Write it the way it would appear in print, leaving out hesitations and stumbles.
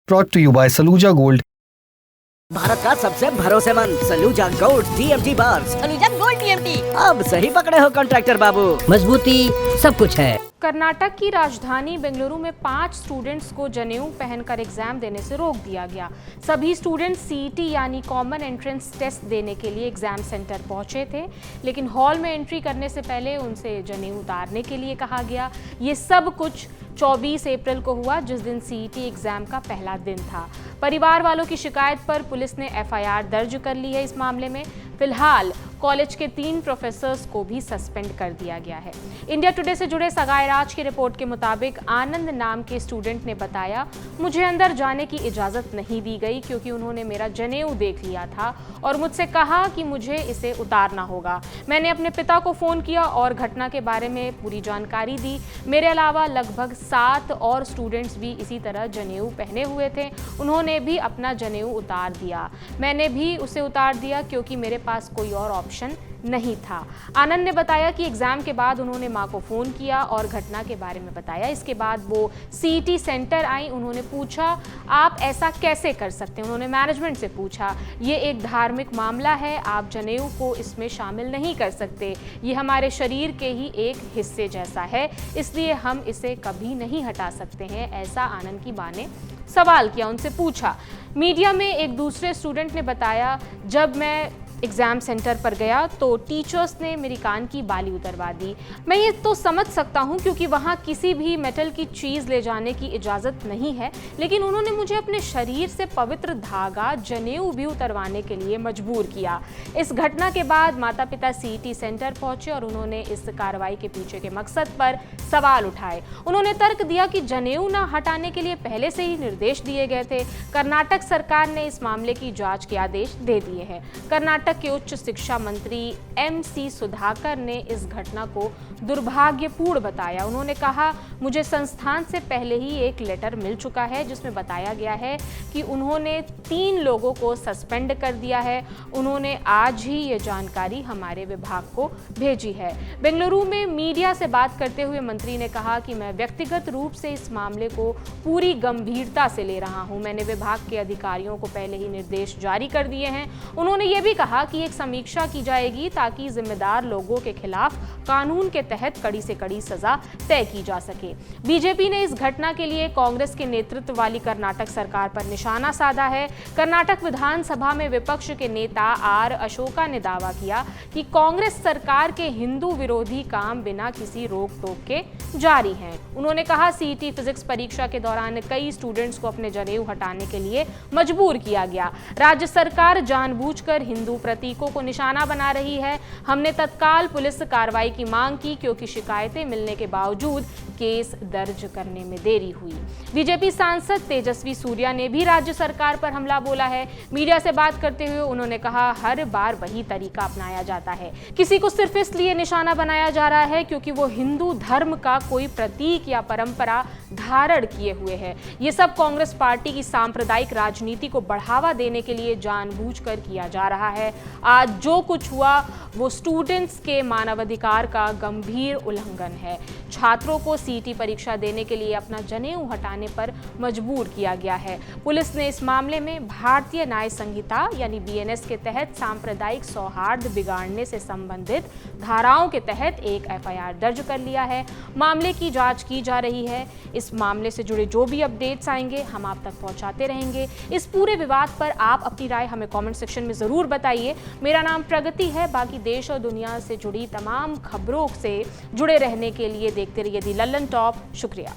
Brought to you by Saluja Gold. Bharat का सबसे भरोसेमंद सलूजा गोल्ड टीएमटी बार। Saluja gold TMT. अब सही पकड़े हो कॉन्ट्रैक्टर बाबू, मजबूती सब कुछ है। कर्नाटक की राजधानी बेंगलुरु में 5 स्टूडेंट्स को जनेऊ पहनकर एग्जाम देने से रोक दिया गया। सभी स्टूडेंट्स सीईटी यानी कॉमन एंट्रेंस टेस्ट देने के लिए एग्जाम सेंटर पहुंचे थे, लेकिन हॉल में एंट्री करने से पहले उनसे जनेऊ उतारने के लिए कहा गया। ये सब कुछ 24 अप्रैल को हुआ, जिस दिन सीईटी एग्जाम का पहला दिन था। परिवार वालों की शिकायत पर पुलिस ने एफआईआर दर्ज कर ली है। इस मामले में फिलहाल कॉलेज के 3 प्रोफेसर्स को भी सस्पेंड कर दिया गया है। इंडिया टुडे से जुड़े सगाईराज की रिपोर्ट के मुताबिक आनंद नाम के स्टूडेंट ने बताया, मुझे अंदर जाने की इजाज़त नहीं दी गई क्योंकि उन्होंने मेरा जनेऊ देख लिया था और मुझसे कहा कि मुझे इसे उतारना होगा। मैंने अपने पिता को फ़ोन किया और घटना के बारे में पूरी जानकारी दी। मेरे अलावा लगभग 7 और स्टूडेंट्स भी इसी तरह जनेऊ पहने हुए थे। उन्होंने भी अपना जनेऊ उतार दिया। मैंने भी उसे उतार दिया क्योंकि मेरे पास कोई और ऑप्शन नहीं था। आनंद ने बताया कि एग्जाम के बाद उन्होंने मां को फ़ोन किया और घटना के बारे में बताया। इसके बाद वो सीईटी सेंटर आई। उन्होंने पूछा, आप ऐसा कैसे कर सकते हैं? उन्होंने मैनेजमेंट से पूछा, ये एक धार्मिक मामला है, आप जनेऊ को इसमें शामिल नहीं कर सकते। ये हमारे शरीर के ही एक हिस्से जैसा है, इसलिए हम इसे कभी नहीं हटा सकते हैं। ऐसा आनंद की मां ने सवाल किया, उनसे पूछा। मीडिया में एक दूसरे स्टूडेंट ने बताया, जब मैं एग्ज़ाम सेंटर पर गया तो टीचर्स ने मेरी कान की बाली उतरवा दी। मैं ये तो समझ सकता हूँ क्योंकि वहाँ किसी भी मेटल की चीज़ ले जाने की इजाज़त नहीं है, लेकिन उन्होंने मुझे अपने शरीर से पवित्र धागा जनेऊ भी उतरवाने के लिए मजबूर किया। इस घटना के बाद माता पिता सीईटी सेंटर पहुँचे और उन्होंने इस कार्रवाई के पीछे के मकसद पर सवाल उठाए। उन्होंने तर्क दिया कि जनेऊ न हटाने के लिए पहले से ही निर्देश दिए गए थे। कर्नाटक सरकार ने इस मामले की जाँच के आदेश दे दिए हैं। कर्नाटक के उच्च शिक्षा मंत्री एमसी सुधाकर ने इस घटना को दुर्भाग्यपूर्ण बताया। उन्होंने कहा, मुझे संस्थान से पहले ही एक लेटर मिल चुका है जिसमें बताया गया है कि उन्होंने 3 लोगों को सस्पेंड कर दिया है। उन्होंने आज ही ये जानकारी हमारे विभाग को भेजी है। बेंगलुरु में मीडिया से बात करते हुए मंत्री ने कहा कि मैं व्यक्तिगत रूप से इस मामले को पूरी गंभीरता से ले रहा हूं। मैंने विभाग के अधिकारियों को पहले ही निर्देश जारी कर दिए हैं। उन्होंने ये भी कहा कि एक समीक्षा की जाएगी ताकि जिम्मेदार लोगों के खिलाफ कानून के तहत कड़ी से कड़ी सजा तय की जा सके। बीजेपी ने इस घटना के लिए कांग्रेस के नेतृत्व वाली कर्नाटक सरकार पर निशाना साधा है। कर्नाटक विधानसभा में विपक्ष के नेता आर अशोका ने दावा किया कि कांग्रेस सरकार के हिंदू विरोधी काम बिना किसी रोक टोक के जारी हैं। उन्होंने कहा, सीईटी फिजिक्स परीक्षा के दौरान कई स्टूडेंट्स को अपने जनेऊ हटाने के लिए मजबूर किया गया। राज्य सरकार जानबूझकर हिंदू प्रतीकों को निशाना बना रही है। हमने तत्काल पुलिस कार्रवाई की मांग की क्योंकि शिकायतें मिलने के बावजूद केस दर्ज करने में देरी हुई। बीजेपी सांसद तेजस्वी सूर्या ने भी राज्य सरकार पर हमला बोला है। मीडिया से बात करते हुए उन्होंने कहा, हर बार वही तरीका अपनाया जाता है। किसी को सिर्फ इसलिए निशाना बनाया जा रहा है क्योंकि वो हिंदू धर्म का कोई प्रतीक या परंपरा धारण किए हुए है। ये सब कांग्रेस पार्टी की सांप्रदायिक राजनीति को बढ़ावा देने के लिए जानबूझकर किया जा रहा है। आज जो कुछ हुआ वो स्टूडेंट्स के मानवाधिकार का गंभीर उल्लंघन है। छात्रों को सीईटी परीक्षा देने के लिए अपना जनेऊ हटाने पर मजबूर किया गया है। पुलिस ने इस मामले में भारतीय न्याय संहिता यानी बीएनएस के तहत सांप्रदायिक सौहार्द बिगाड़ने से संबंधित धाराओं के तहत एक एफआईआर दर्ज कर लिया है। मामले की जांच की जा रही है। इस मामले से जुड़े जो भी अपडेट्स आएंगे हम आप तक पहुंचाते रहेंगे। इस पूरे विवाद पर आप अपनी राय हमें कमेंट सेक्शन में ज़रूर बताइए। मेरा नाम प्रगति है। बाकी देश और दुनिया से जुड़ी तमाम खबरों से जुड़े रहने के लिए देखते रहिए दी लल्लन टॉप। शुक्रिया।